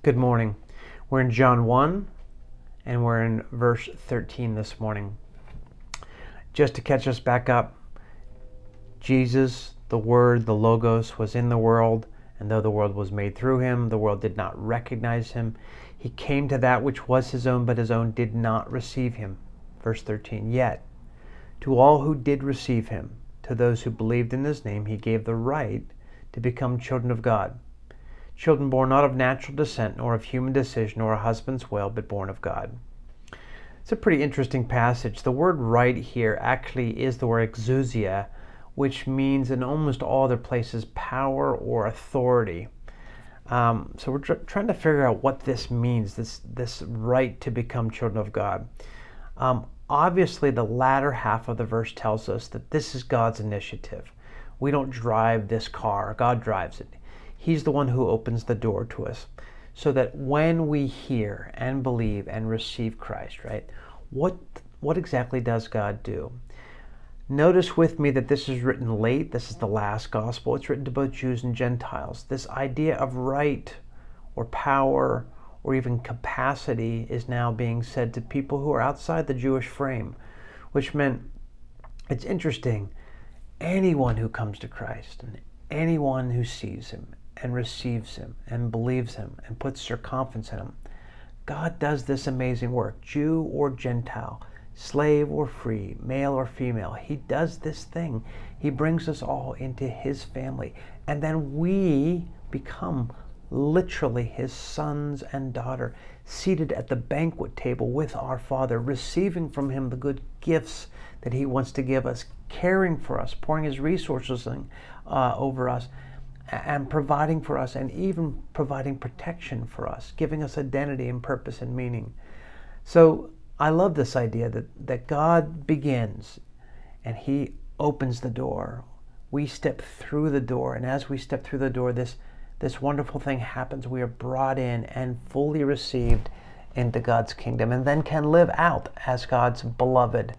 Good morning. We're in John 1 and we're in verse 13 this morning. Just to catch us back up, Jesus, the Word, the Logos, was in the world, and though the world was made through him, the world did not recognize him. He came to that which was his own, but his own did not receive him. Verse 13, yet to all who did receive him, to those who believed in his name, he gave the right to become children of God. Children born not of natural descent, nor of human decision, nor a husband's will, but born of God. It's a pretty interesting passage. The word right here actually is the word exousia, which means in almost all other places power or authority. So we're trying to figure out what this means, this right to become children of God. Obviously, the latter half of the verse tells us that this is God's initiative. We don't drive this car, God drives it. He's the one who opens the door to us, so that when we hear and believe and receive Christ, right, what exactly does God do? Notice with me that this is written late. This is the last gospel. It's written to both Jews and Gentiles. This idea of right or power or even capacity is now being said to people who are outside the Jewish frame, which meant, it's interesting, anyone who comes to Christ and anyone who sees him and receives him and believes him and puts their confidence in him, God does this amazing work. Jew or Gentile, slave or free, male or female, he does this thing. He brings us all into his family. And then we become literally his sons and daughter, seated at the banquet table with our Father, receiving from him the good gifts that he wants to give us, caring for us, pouring his resources over us, and providing for us, and even providing protection for us, giving us identity and purpose and meaning. So I love this idea that God begins and he opens the door. We step through the door, and as we step through the door, this wonderful thing happens. We are brought in and fully received into God's kingdom, and then can live out as God's beloved.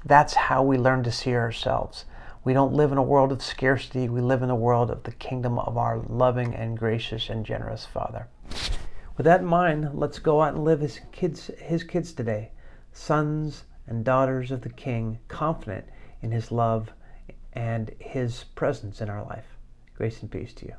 That's how we learn to see ourselves. We don't live in a world of scarcity. We live in a world of the kingdom of our loving and gracious and generous Father. With that in mind, let's go out and live as his kids today, sons and daughters of the King, confident in his love and his presence in our life. Grace and peace to you.